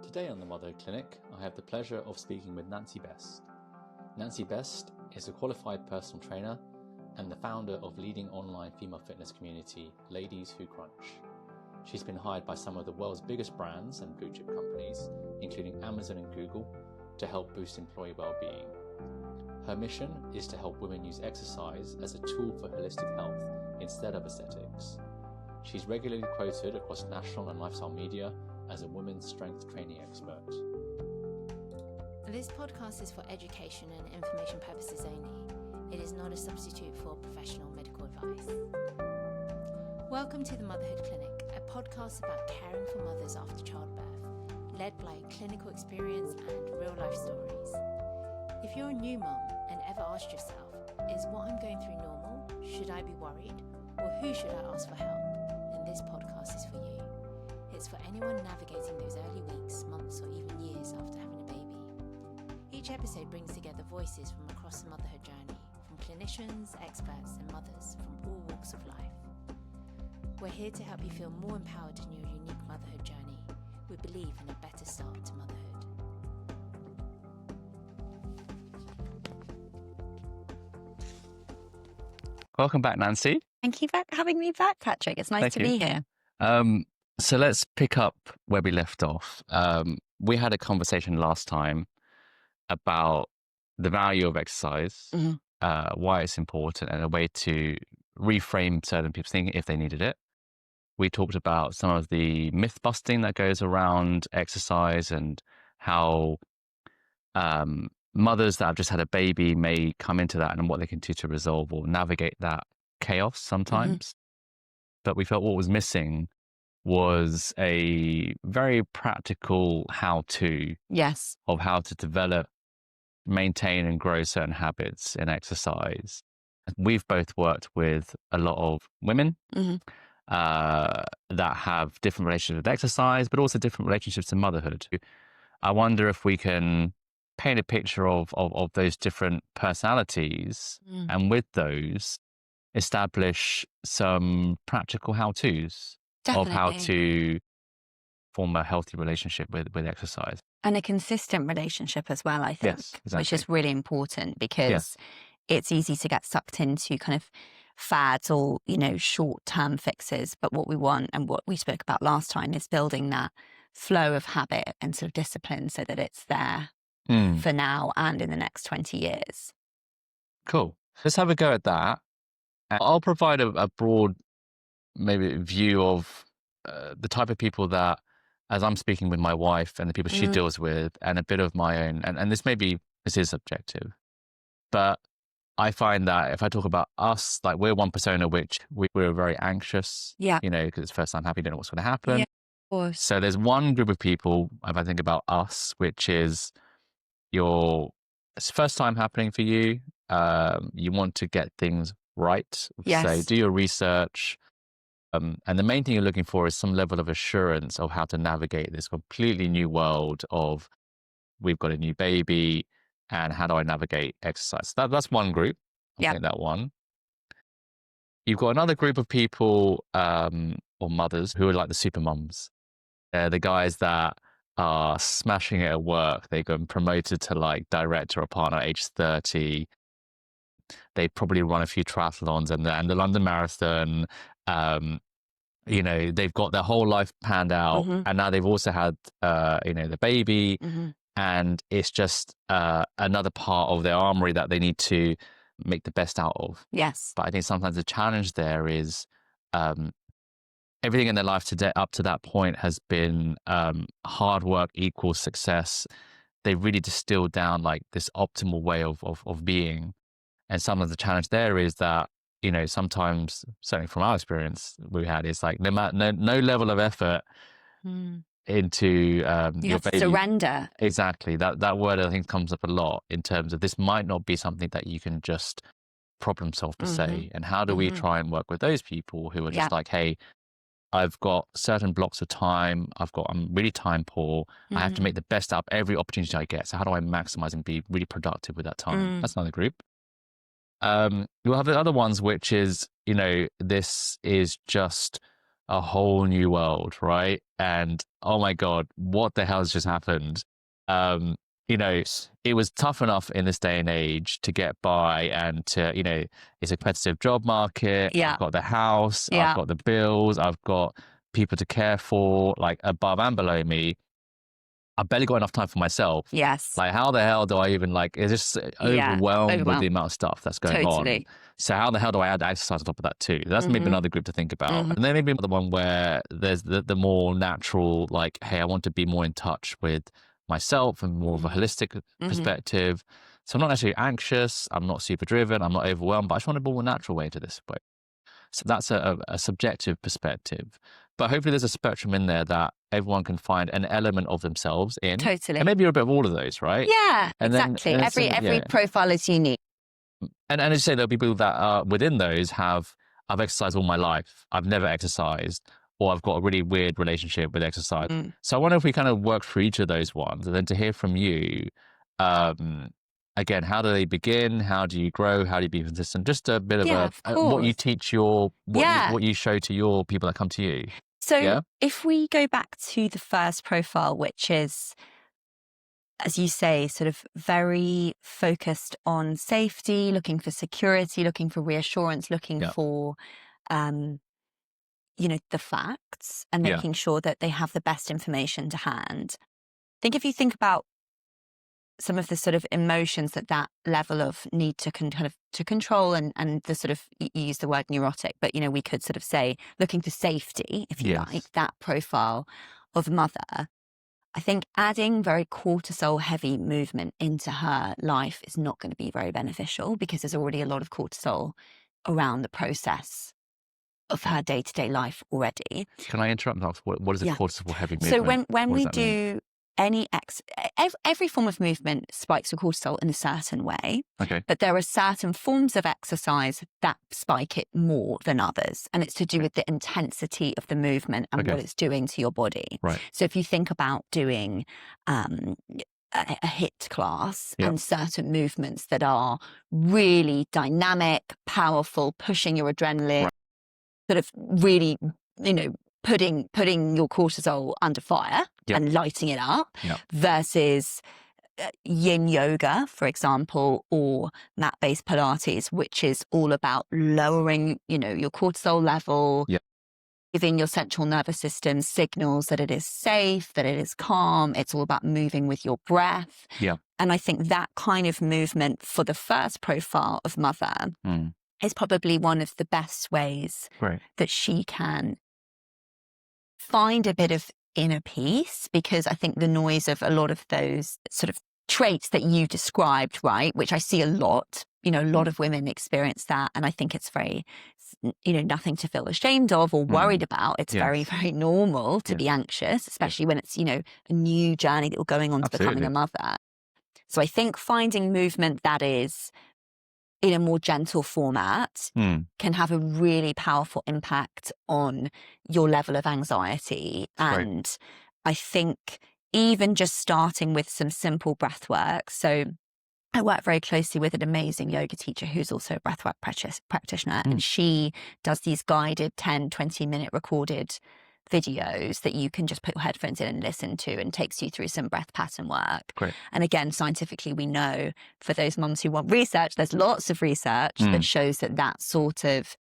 Today on the Motherhood Clinic, I have the pleasure of speaking with Nancy Best. Nancy Best is a qualified personal trainer and the founder of leading online female fitness community, Ladies Who Crunch. She's been hired by some of the world's biggest brands and blue chip companies, including Amazon and Google, to help boost employee well-being. Her mission is to help women use exercise as a tool for holistic health instead of aesthetics. She's regularly quoted across national and lifestyle media as a women's strength training expert. This podcast is for education and information purposes only. It is not a substitute for professional medical advice. Welcome to the Motherhood Clinic, a podcast about caring for mothers after childbirth, led by clinical experience and real-life stories. If you're a new mom and ever asked yourself, is what I'm going through normal? Should I be worried? Or who should I ask for help? Then this podcast is for you. It's for anyone navigating those early weeks, months, or even years after having a baby. Each episode brings together voices from across the motherhood journey, from clinicians, experts, and mothers from all walks of life. We're here to help you feel more empowered in your unique motherhood journey. We believe in a better start to motherhood. Welcome back, Nancy. Thank you for having me back, Patrick. It's nice to be here. So let's pick up where we left off. We had a conversation last time about the value of exercise, why it's important, and a way to reframe certain people's thinking if they needed it. We talked about some of the myth busting that goes around exercise and how mothers that have just had a baby may come into that and what they can do to resolve or navigate that chaos sometimes. But we felt what was missing was a very practical how-to of how to develop, maintain and grow certain habits in exercise. We've both worked with a lot of women that have different relationships with exercise, but also different relationships to motherhood. I wonder if we can paint a picture of those different personalities and with those establish some practical how-tos. Definitely. Of how to form a healthy relationship with exercise. And a consistent relationship as well, I think, yes, exactly. Which is really important because it's easy to get sucked into kind of fads or, short-term fixes. But what we want and what we spoke about last time is building that flow of habit and sort of discipline so that it's there for now and in the next 20 years. Cool. Let's have a go at that. I'll provide a broad maybe view of the type of people that, as I'm speaking with my wife and the people she deals with, and a bit of my own, and this is subjective, but I find that if I talk about us, like we're one persona which we're very anxious, because it's first time happy, don't know what's going to happen. Yeah, of course. So there's one group of people, if I think about us, which is it's first time happening for you. You want to get things right. Yes. So do your research. And the main thing you're looking for is some level of assurance of how to navigate this completely new world of we've got a new baby and how do I navigate exercise. That's one group. I think that one. You've got another group of people or mothers who are like the supermums. They're the guys that are smashing it at work. They got promoted to like director or partner at age 30. They probably run a few triathlons and the London Marathon. They've got their whole life planned out, and now they've also had, the baby, and it's just another part of their armory that they need to make the best out of. Yes. But I think sometimes the challenge there is everything in their life today up to that point has been hard work equals success. They really distilled down like this optimal way of being. And some of the challenge there is that, sometimes, certainly from our experience we had, is like no level of effort into you your have baby. To surrender. Exactly. That word I think comes up a lot in terms of this might not be something that you can just problem solve per se. And how do we try and work with those people who are just like, hey, I've got certain blocks of time. I'm really time poor. I have to make the best out of every opportunity I get. So how do I maximize and be really productive with that time? That's another group. You'll have the other ones, which is, this is just a whole new world, right? And oh my God, what the hell has just happened? You know, it was tough enough in this day and age to get by and to, you know, it's a competitive job market. Yeah. I've got the house, Yeah. I've got the bills, I've got people to care for, like above and below me. I've barely got enough time for myself. Yes. Like, how the hell do I even it's just overwhelmed with the amount of stuff that's going on. So how the hell do I add exercise on top of that too? That's maybe another group to think about. And then maybe the one where there's the more natural, like, hey, I want to be more in touch with myself and more of a holistic perspective. So I'm not necessarily anxious. I'm not super driven. I'm not overwhelmed, but I just want a more natural way to this way. So that's a subjective perspective. But hopefully there's a spectrum in there that everyone can find an element of themselves in. Totally. And maybe you're a bit of all of those, right? Yeah, and exactly. Then, every profile is unique. And as you say, there'll be people that are within those I've exercised all my life. I've never exercised, or I've got a really weird relationship with exercise. So I wonder if we kind of work through each of those ones, and then to hear from you, again, how do they begin? How do you grow? How do you be consistent? Just a bit of what you teach what you show to your people that come to you. So if we go back to the first profile, which is, as you say, sort of very focused on safety, looking for security, looking for reassurance, looking for, you know, the facts and making sure that they have the best information to hand. I think if you think about some of the sort of emotions that level of need to to control and the sort of, you use the word neurotic, but, you know, we could sort of say looking for safety, if you like, that profile of mother. I think adding very cortisol heavy movement into her life is not going to be very beneficial because there's already a lot of cortisol around the process of her day-to-day life already. Can I interrupt and ask, what is a cortisol heavy movement? So when we do every form of movement spikes your cortisol in a certain way. Okay. But there are certain forms of exercise that spike it more than others. And it's to do with the intensity of the movement and what it's doing to your body. Right. So if you think about doing a HIIT class and certain movements that are really dynamic, powerful, pushing your adrenaline, sort of really, you know, putting your cortisol under fire and lighting it up versus yin yoga, for example, or mat-based Pilates, which is all about lowering, you know, your cortisol level, giving your central nervous system signals that it is safe, that it is calm. It's all about moving with your breath. And I think that kind of movement for the first profile of mother is probably one of the best ways that she can find a bit of inner peace, because I think the noise of a lot of those sort of traits that you described, right, which I see a lot, you know, a lot of women experience that. And I think it's very, you know, nothing to feel ashamed of or worried about. It's very, very normal to be anxious, especially when it's, you know, a new journey that you're going on to becoming a mother. So I think finding movement that is in a more gentle format can have a really powerful impact on your level of anxiety. And I think even just starting with some simple breath work. So I work very closely with an amazing yoga teacher who's also a breathwork practitioner. And she does these guided 10, 20-minute recorded videos that you can just put your headphones in and listen to, and takes you through some breath pattern work. And again, scientifically, we know for those mums who want research, there's lots of research that shows that sort of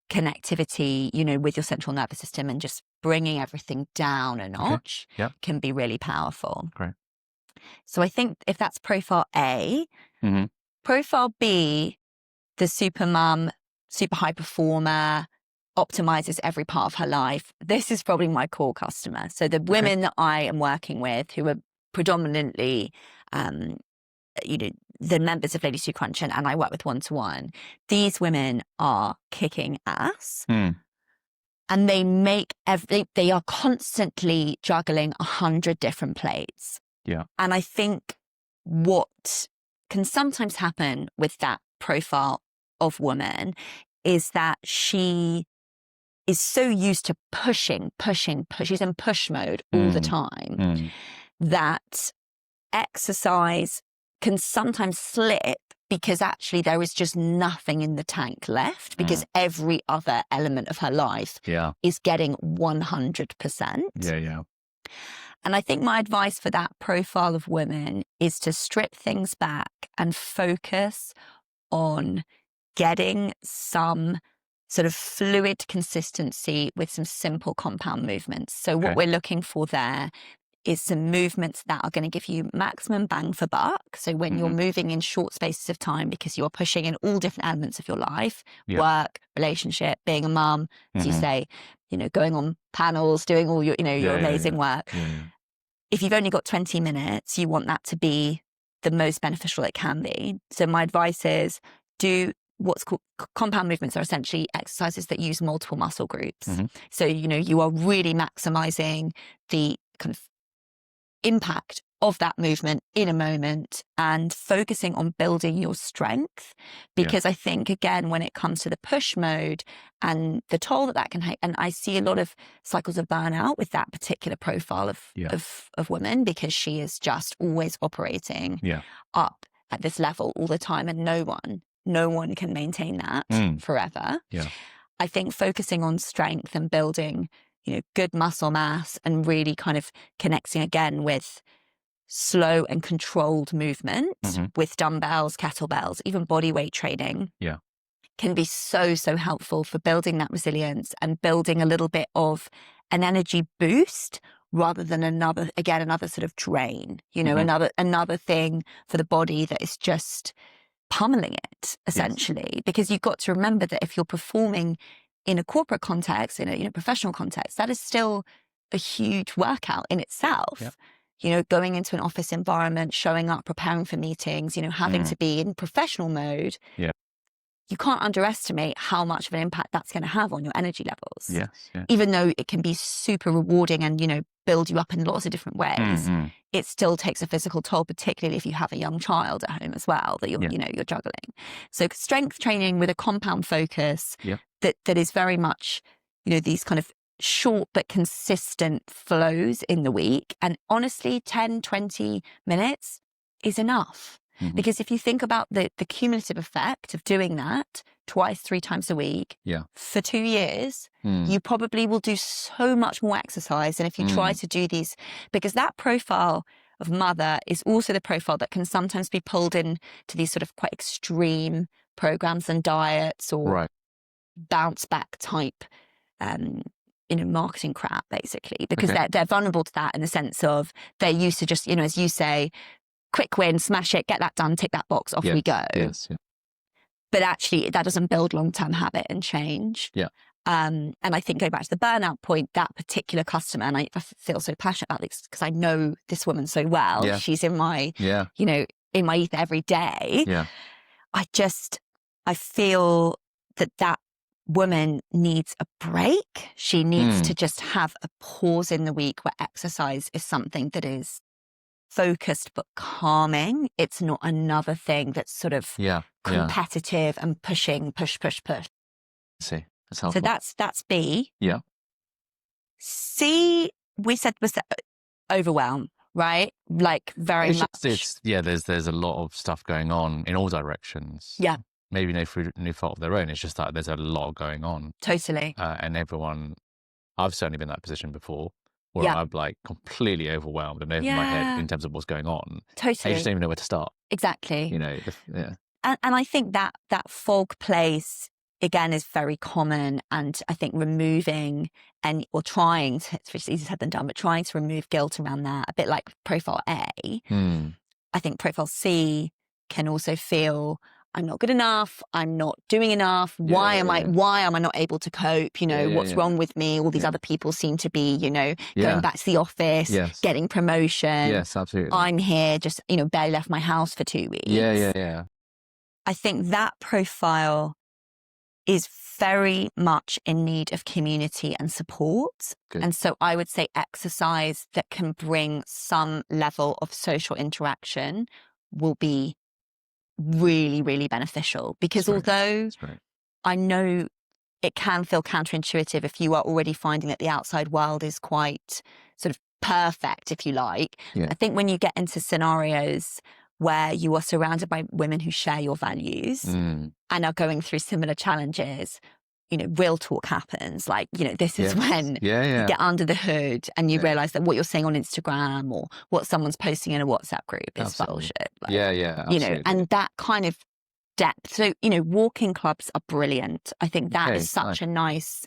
connectivity, you know, with your central nervous system and just bringing everything down a notch can be really powerful. So I think if that's profile A, profile B, the Supermum, super high performer, optimizes every part of her life. This is probably my core customer. So the women that I am working with, who are predominantly, you know, the members of Ladies Who Crunch, and I work with one-to-one, these women are kicking ass. And they are constantly juggling 100 different plates. And I think what can sometimes happen with that profile of woman is that she is so used to pushing. She's in push mode all the time that exercise can sometimes slip because actually there is just nothing in the tank left because every other element of her life is getting 100%. Yeah. And I think my advice for that profile of women is to strip things back and focus on getting some sort of fluid consistency with some simple compound movements. So what we're looking for there is some movements that are going to give you maximum bang for buck. So when you're moving in short spaces of time, because you're pushing in all different elements of your life, work, relationship, being a mum, as you say, going on panels, doing all your, your amazing work. If you've only got 20 minutes, you want that to be the most beneficial it can be. So my advice is do what's called compound movements are essentially exercises that use multiple muscle groups. So, you are really maximizing the kind of impact of that movement in a moment and focusing on building your strength. Because I think, again, when it comes to the push mode and the toll that can take, and I see a lot of cycles of burnout with that particular profile of women, because she is just always operating up at this level all the time, and no one can maintain that forever. I think focusing on strength and building good muscle mass and really kind of connecting again with slow and controlled movement with dumbbells, kettlebells, even body weight training can be so helpful for building that resilience and building a little bit of an energy boost rather than another sort of drain, another thing for the body that is just pummeling it essentially. Because you've got to remember that if you're performing in a corporate context, in a professional context, that is still a huge workout in itself. Going into an office environment, showing up, preparing for meetings, having to be in professional mode. You can't underestimate how much of an impact that's going to have on your energy levels. Even though it can be super rewarding and, build you up in lots of different ways, it still takes a physical toll, particularly if you have a young child at home as well that you're juggling. So strength training with a compound focus that is very much, these kind of short but consistent flows in the week. And honestly, 10, 20 minutes is enough. Because if you think about the cumulative effect of doing that twice, 3 times a week for 2 years, you probably will do so much more exercise than if you try to do these, because that profile of mother is also the profile that can sometimes be pulled in to these sort of quite extreme programs and diets or bounce back type marketing crap, basically, because they're vulnerable to that in the sense of they're used to just, as you say, quick win, smash it, get that done, tick that box, off we go. But actually, that doesn't build long-term habit and change. And I think going back to the burnout point, that particular customer, and I feel so passionate about this because I know this woman so well. She's in my, in my ether every day. I feel that woman needs a break. She needs to just have a pause in the week where exercise is something that is focused but calming. It's not another thing that's sort of competitive and pushing, push. See, that's So helpful. that's B. C, we said was overwhelm, right? Like very much. There's a lot of stuff going on in all directions. Maybe no fault of their own. It's just that there's a lot going on. Totally. And everyone, I've certainly been in that position before, where I'm like completely overwhelmed and over my head in terms of what's going on. Totally. I just don't even know where to start. Exactly. And I think that fog place, again, is very common. And I think removing or trying to, it's easier said than done, but trying to remove guilt around that, a bit like profile A. I think profile C can also feel, I'm not good enough. I'm not doing enough. Why am I not able to cope? What's wrong with me? All these other people seem to be, going back to the office, getting promotion. Yes, absolutely. I'm here, just, barely left my house for 2 weeks. Yeah. I think that profile is very much in need of community and support. Good. And so I would say exercise that can bring some level of social interaction will be really, really beneficial, because although I know it can feel counterintuitive if you are already finding that the outside world is quite sort of perfect, if you like. I think when you get into scenarios where you are surrounded by women who share your values Mm. and are going through similar challenges, you know, real talk happens. Like, you know, this is when you get under the hood and you realize that what you're saying on Instagram or what someone's posting in a WhatsApp group is bullshit. Like, absolutely. You know, and that kind of depth. So, you know, walking clubs are brilliant. I think that is such a nice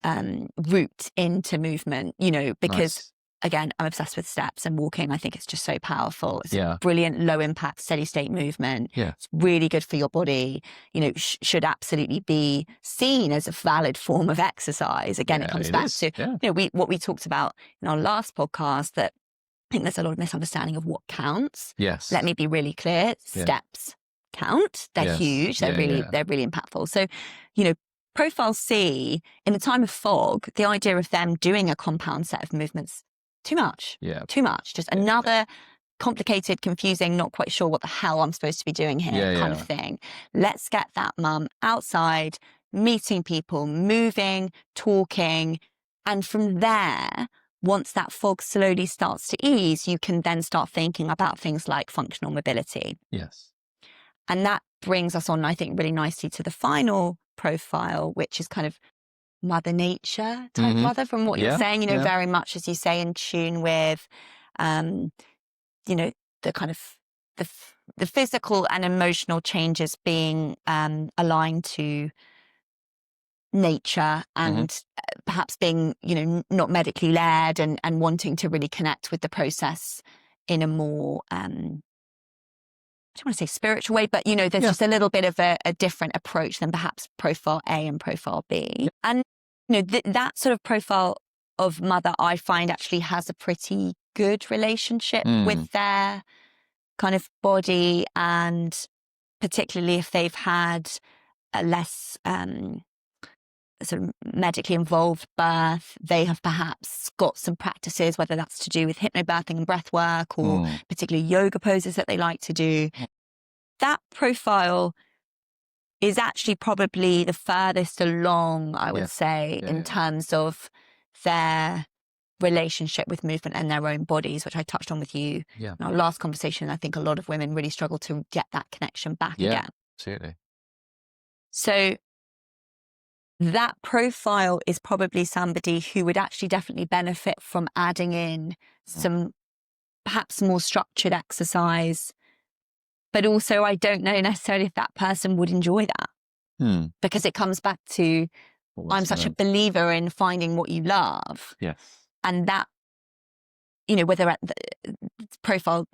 route into movement, you know, because again, I'm obsessed with steps and walking. I think it's just so powerful. It's a brilliant, low impact, steady state movement. It's really good for your body, you know, should absolutely be seen as a valid form of exercise. Again, it comes back to, you know, what we talked about in our last podcast, that I think there's a lot of misunderstanding of what counts. Let me be really clear. Steps count. They're huge. They're really impactful. So, you know, Profile C, in the time of fog, the idea of them doing a compound set of movements, too much. Too much. Just another complicated, confusing, not quite sure what the hell I'm supposed to be doing here kind of thing. Let's get that mum outside, meeting people, moving, talking. And from there, once that fog slowly starts to ease, you can then start thinking about things like functional mobility. And that brings us on, I think, really nicely to the final profile, which is kind of Mother Nature type mother, from what you're saying, you know, very much, as you say, in tune with, you know, the kind of the physical and emotional changes being aligned to nature and perhaps being, you know, not medically led and wanting to really connect with the process in a more, I don't want to say spiritual way, but, you know, there's just a little bit of a different approach than perhaps profile A and profile B. And, you know, that sort of profile of mother, I find, actually has a pretty good relationship with their kind of body, and particularly if they've had a less sort of medically involved birth, they have perhaps got some practices, whether that's to do with hypnobirthing and breath work or particular yoga poses that they like to do. That profile is actually probably the furthest along, I would say, in terms of their relationship with movement and their own bodies, which I touched on with you in our last conversation. I think a lot of women really struggle to get that connection back again. Absolutely. So that profile is probably somebody who would actually definitely benefit from adding in some perhaps more structured exercise. But also, I don't know necessarily if that person would enjoy that, because it comes back to, I'm such a believer in finding what you love. And that, you know, whether at the profile,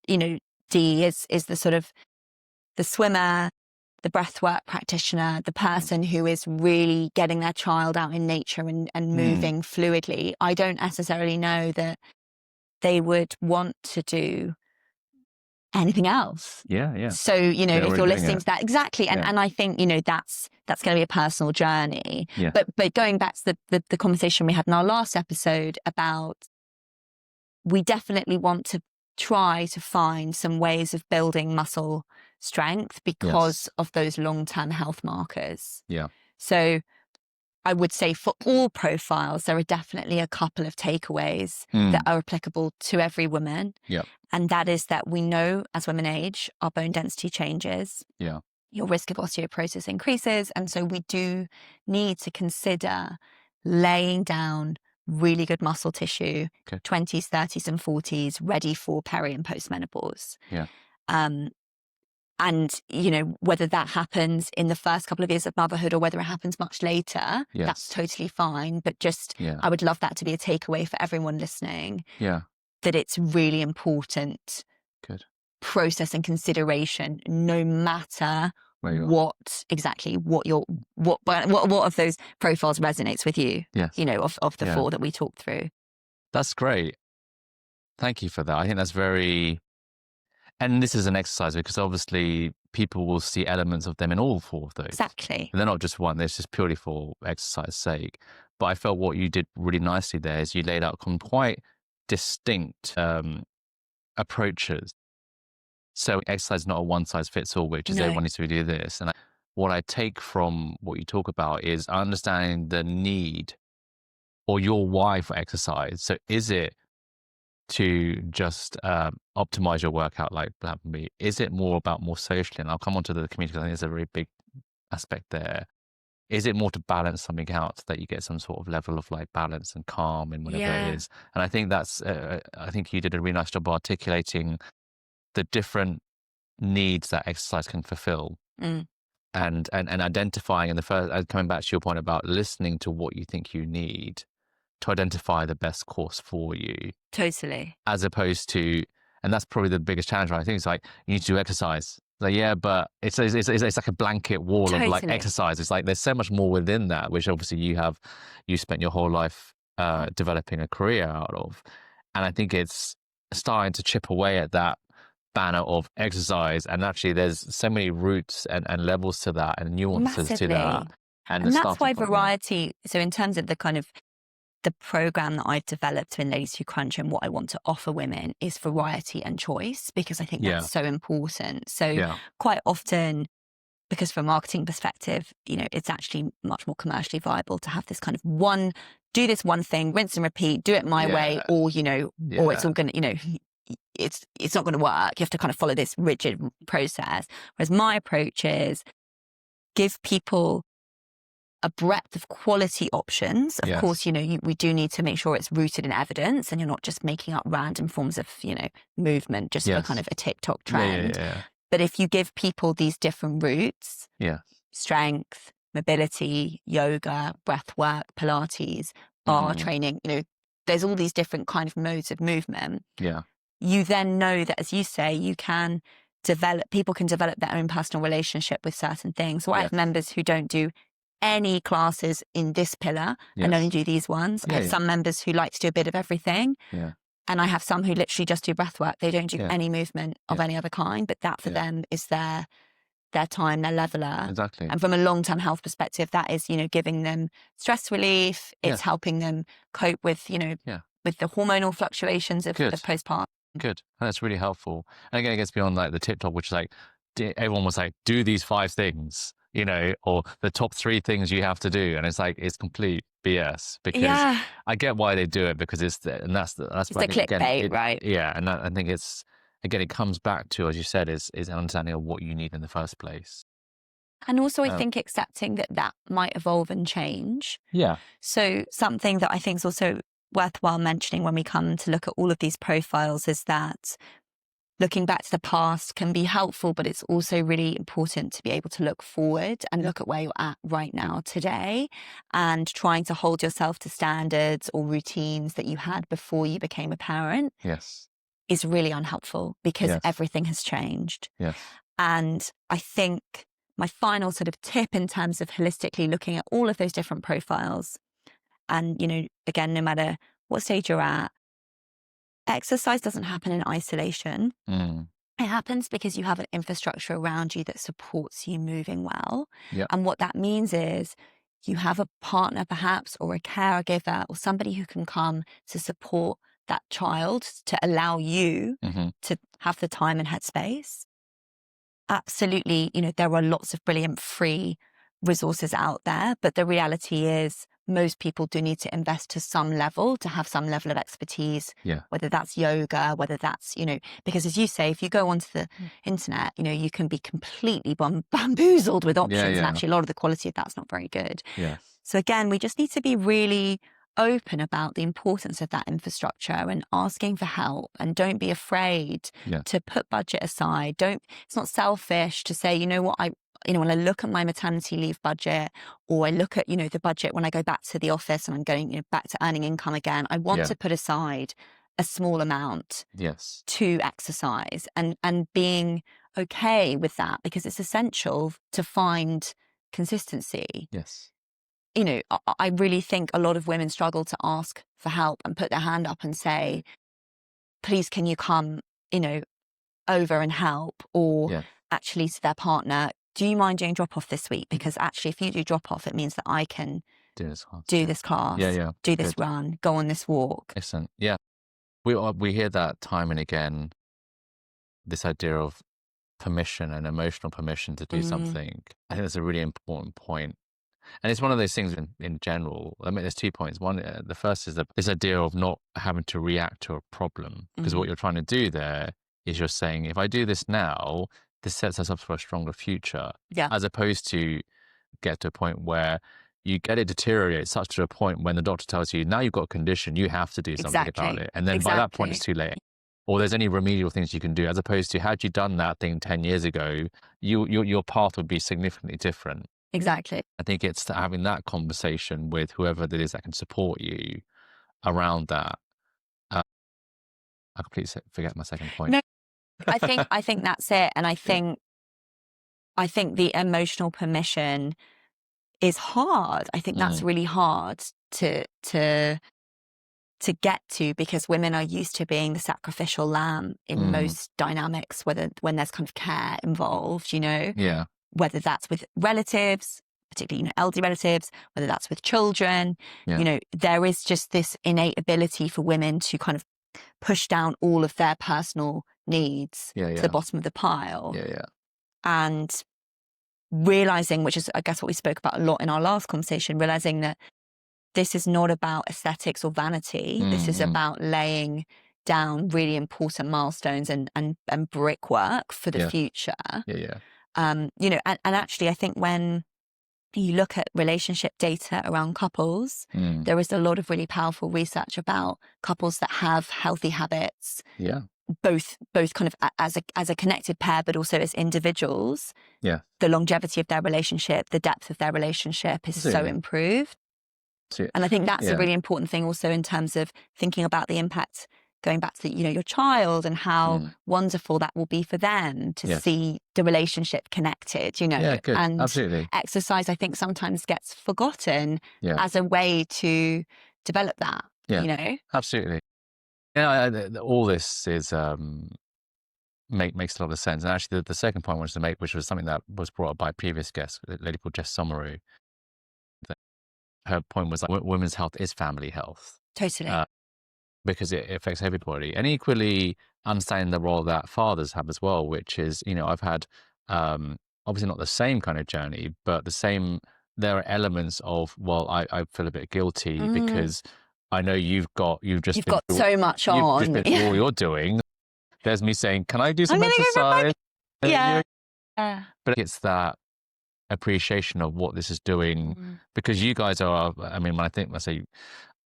you know, D is the sort of the swimmer, the breathwork practitioner, the person who is really getting their child out in nature and moving fluidly. I don't necessarily know that they would want to do anything else. So, you know, if you're listening to that, exactly. And I think, you know, that's going to be a personal journey. But going back to the conversation we had in our last episode about, we definitely want to try to find some ways of building muscle strength because of those long-term health markers. So I would say for all profiles, there are definitely a couple of takeaways that are applicable to every woman. And that is that we know as women age, our bone density changes. Your risk of osteoporosis increases. And so we do need to consider laying down really good muscle tissue, 20s, 30s and 40s, ready for peri and postmenopause. And, you know, whether that happens in the first couple of years of motherhood or whether it happens much later, that's totally fine. But just, I would love that to be a takeaway for everyone listening, that it's really important process and consideration, no matter what of those profiles resonates with you, you know, of the four that we talked through. That's great. Thank you for that. I think that's very... And this is an exercise because obviously people will see elements of them in all four of those. Exactly. And they're not just one, they're just purely for exercise sake. But I felt what you did really nicely there is you laid out some quite distinct approaches. So exercise is not a one size fits all, which is everyone needs to do this. And what I take from what you talk about is understanding the need or your why for exercise. So is it to just optimize your workout like that for me? Is it more about more socially? And I'll come on to the community because I think there's a very big aspect there. Is it more to balance something out so that you get some sort of level of like balance and calm and whatever it is? And I think that's, I think you did a really nice job articulating the different needs that exercise can fulfill. And identifying in the first, coming back to your point about listening to what you think you need to identify the best course for you. Totally. As opposed to, and that's probably the biggest challenge, right? I think it's like, you need to do exercise. Like, yeah, but it's like a blanket wall of like exercise. It's like, there's so much more within that, which obviously you spent your whole life developing a career out of. And I think it's starting to chip away at that banner of exercise, and actually there's so many roots and levels to that and nuances to that, and that's why variety. So in terms of the kind of the program that I've developed in Ladies Who Crunch and what I want to offer women is variety and choice, because I think that's so important. So quite often, because from a marketing perspective, it's actually much more commercially viable to have this kind of do this one thing, rinse and repeat, do it my way, or or it's all going to, it's not going to work. You have to kind of follow this rigid process. Whereas my approach is give people a breadth of quality options. Of course, we do need to make sure it's rooted in evidence and you're not just making up random forms of, movement just for kind of a TikTok trend. But if you give people these different routes, strength, mobility, yoga, breath work, Pilates, bar training, there's all these different kind of modes of movement. You then know that, as you say, people can develop their own personal relationship with certain things. So I have members who don't do any classes in this pillar and only do these ones. I have some members who like to do a bit of everything. And I have some who literally just do breath work. They don't do any movement of any other kind, but that for them is their time, their leveler. Exactly. And from a long-term health perspective, that is, giving them stress relief. It's helping them cope with, with the hormonal fluctuations of postpartum. Good. That's really helpful. And again, it gets beyond like the TikTok, which is like, everyone was like, do these 5 things, or the top 3 things you have to do. And it's like, it's complete BS, because I get why they do it, because that's the clickbait, right? Yeah. And I think it comes back to, as you said, is an understanding of what you need in the first place. And also, I think accepting that might evolve and change. Yeah. So something that I think is also worthwhile mentioning when we come to look at all of these profiles is that looking back to the past can be helpful, but it's also really important to be able to look forward and look at where you're at right now today, and trying to hold yourself to standards or routines that you had before you became a parent is really unhelpful, because everything has changed. And I think my final sort of tip in terms of holistically looking at all of those different profiles, and, again, no matter what stage you're at, exercise doesn't happen in isolation. It happens because you have an infrastructure around you that supports you moving well. And what that means is you have a partner perhaps, or a caregiver, or somebody who can come to support that child, to allow you to have the time and headspace. Absolutely, there are lots of brilliant free resources out there, but the reality is most people do need to invest to some level, to have some level of expertise, whether that's yoga, whether that's, because as you say, if you go onto the internet, you can be completely bamboozled with options. And actually a lot of the quality of that's not very good. So again, we just need to be really open about the importance of that infrastructure and asking for help, and don't be afraid to put budget aside. It's not selfish to say, when I look at my maternity leave budget, or I look at, the budget when I go back to the office and I'm going back to earning income again, I want to put aside a small amount to exercise, and being okay with that, because it's essential to find consistency. I really think a lot of women struggle to ask for help and put their hand up and say, please, can you come, over and help? Or actually to their partner, do you mind doing drop off this week? Because actually, if you do drop off, it means that I can do this class, do this run, go on this walk. Excellent. Yeah. We hear that time and again, this idea of permission and emotional permission to do something. I think that's a really important point. And it's one of those things in general. I mean, there's 2 points. One, the first is this idea of not having to react to a problem, because what you're trying to do there is you're saying, if I do this now, this sets us up for a stronger future, as opposed to get to a point where you get it deteriorate such to a point when the doctor tells you, now you've got a condition, you have to do something about it. And then by that point, it's too late. Or there's any remedial things you can do, as opposed to, had you done that thing 10 years ago, your path would be significantly different. Exactly. I think it's having that conversation with whoever that is that can support you around that. I completely forget my second point. No, I think that's it. And I think the emotional permission is hard. I think that's really hard to get to, because women are used to being the sacrificial lamb in most dynamics, when there's kind of care involved, Yeah. Whether that's with relatives, particularly, elderly relatives, whether that's with children, there is just this innate ability for women to kind of push down all of their personal needs to the bottom of the pile. And realizing, which is, I guess, what we spoke about a lot in our last conversation, realizing that this is not about aesthetics or vanity. This is about laying down really important milestones and brickwork for the future. And actually, I think when you look at relationship data around couples, there is a lot of really powerful research about couples that have healthy habits. Both kind of as a connected pair, but also as individuals. The longevity of their relationship, the depth of their relationship is so improved. And I think that's a really important thing also in terms of thinking about the impact, going back to your child, and how wonderful that will be for them to see the relationship connected, Yeah, good. And Absolutely. exercise, I think, sometimes gets forgotten as a way to develop that, Absolutely. Yeah, all this is makes a lot of sense. And actually, the second point I wanted to make, which was something that was brought up by a previous guest, a lady called Jess Somaru, that her point was like, women's health is family health. Totally. Because it affects everybody. And equally, understanding the role that fathers have as well, which is, I've had, obviously not the same kind of journey, but there are elements of, well, I feel a bit guilty because I know you've just got so much on. You've just been through all you're doing. There's me saying, can I do some exercise? But it's that appreciation of what this is doing, because you guys are, I mean, when I say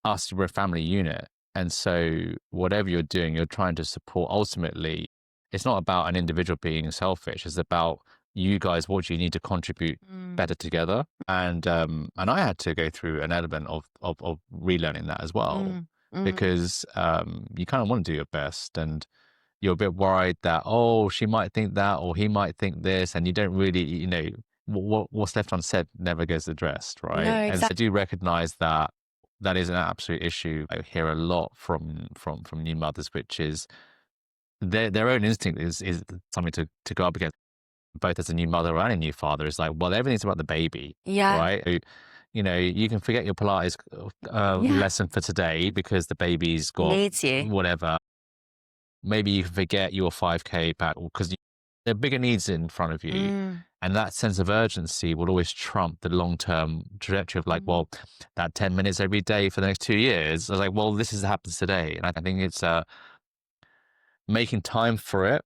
us, we're a family unit. And so whatever you're doing, you're trying to support. Ultimately, it's not about an individual being selfish. It's about you guys, what you need to contribute better together. And I had to go through an element of relearning that as well, because you kind of want to do your best, and you're a bit worried that, oh, she might think that, or he might think this, and you don't really, what's left unsaid never gets addressed, right? No, exactly. And so I exactly. do recognize that is an absolute issue. I hear a lot from new mothers, which is their own instinct is something to go up against, both as a new mother and a new father. It's like, well, everything's about the baby, right? So, you can forget your Pilates lesson for today because the baby's got needs you, whatever. Maybe you can forget your 5K back because there are bigger needs in front of you. And that sense of urgency will always trump the long-term trajectory of like, well, that 10 minutes every day for the next 2 years. I was like, well, this happens today. And I think it's making time for it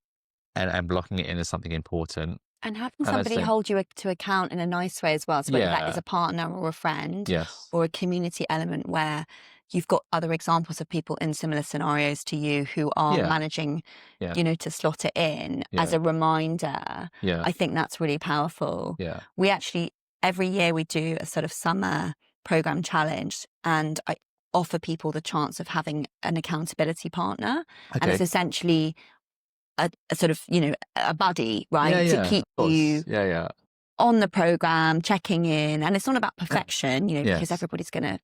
and blocking it in as something important. And having somebody hold you to account in a nice way as well. So whether that is a partner or a friend, or a community element where you've got other examples of people in similar scenarios to you who are managing, to slot it in as a reminder. I think that's really powerful. We actually, every year we do a sort of summer program challenge, and I offer people the chance of having an accountability partner. And it's essentially a sort of, a buddy, right? To keep you on the program, checking in. And it's not about perfection, because everybody's going to,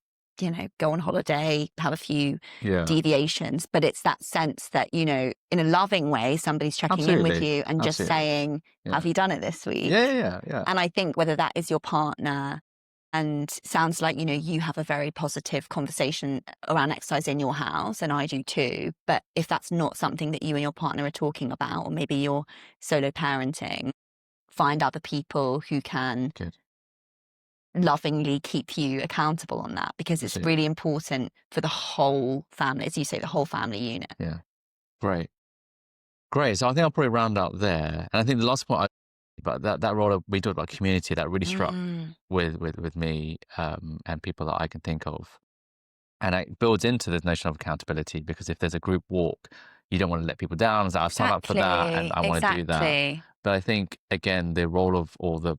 go on holiday, have a few deviations. But it's that sense that, in a loving way, somebody's checking in with you and just saying, have you done it this week? And I think whether that is your partner, and sounds like, you have a very positive conversation around exercise in your house, and I do too. But if that's not something that you and your partner are talking about, or maybe you're solo parenting, find other people who can lovingly keep you accountable on that, because it's really important for the whole family, as you say, the whole family unit. Yeah. Great. So I think I'll probably round out there. And I think the last point, but that role of, we talked about community, that really struck with me and people that I can think of. And it builds into this notion of accountability, because if there's a group walk, you don't want to let people down. So I've signed up for that and I want to do that. But I think, again, the role of, or the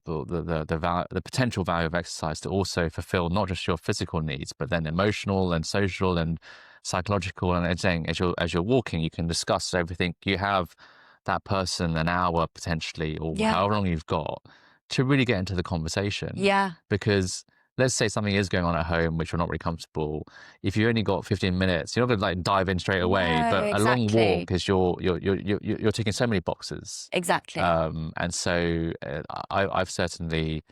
potential value of exercise to also fulfill not just your physical needs, but then emotional and social and psychological. And as saying, as you're walking, you can discuss everything. You have that person an hour potentially, or however long you've got, to really get into the conversation. Yeah. Because let's say something is going on at home which you're not really comfortable. If you only got 15 minutes, you're not going to like dive in straight away. No, but a long walk is you're ticking so many boxes. Exactly. And so I've certainly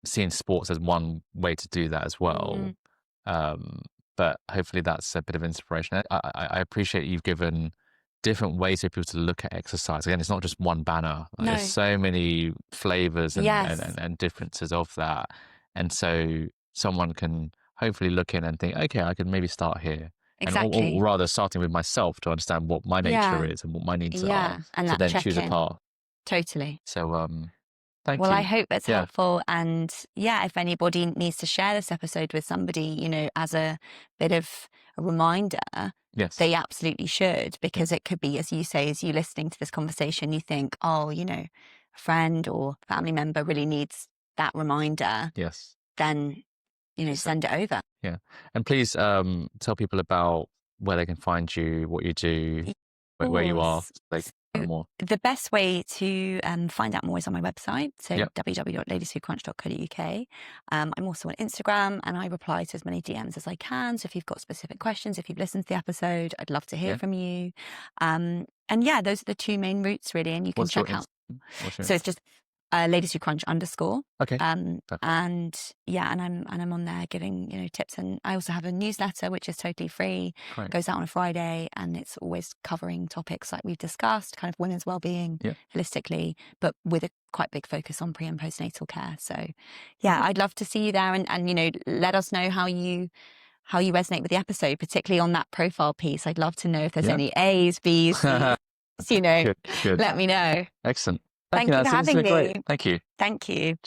seen sports as one way to do that as well. But hopefully that's a bit of inspiration. I appreciate you've given different ways for people to look at exercise. Again, it's not just one banner. Like, there's so many flavors and differences of that. And so someone can hopefully look in and think, okay, I could maybe start here. Exactly. Or rather starting with myself to understand what my nature is and what my needs are. And to then choose a path. Totally. So thank you. Well, I hope that's helpful. And if anybody needs to share this episode with somebody, you know, as a bit of a reminder, they absolutely should, because it could be, as you say, as you listening to this conversation, you think, oh, you know, a friend or family member really needs that reminder. Yes. Then, you know, send it over. Yeah. And please tell people about where they can find you, what you do, where you are. More. The best way to find out more is on my website, so www.ladieswhocrunch.co.uk. I'm also on Instagram, and I reply to as many DMs as I can. So if you've got specific questions, if you've listened to the episode, I'd love to hear from you. And those are the two main routes really, and you can check out. So it's just @ladieswhocrunch_. Okay. And I'm on there giving, you know, tips, and I also have a newsletter which is totally free. Great. Goes out on a Friday, and it's always covering topics like we've discussed, kind of women's well-being holistically, but with a quite big focus on pre and postnatal care. So I'd love to see you there, and you know, let us know how you resonate with the episode, particularly on that profile piece. I'd love to know if there's any A's, B's, C's, you know, good. Let me know. Excellent. Thank you for having me. Great. Thank you. Thank you.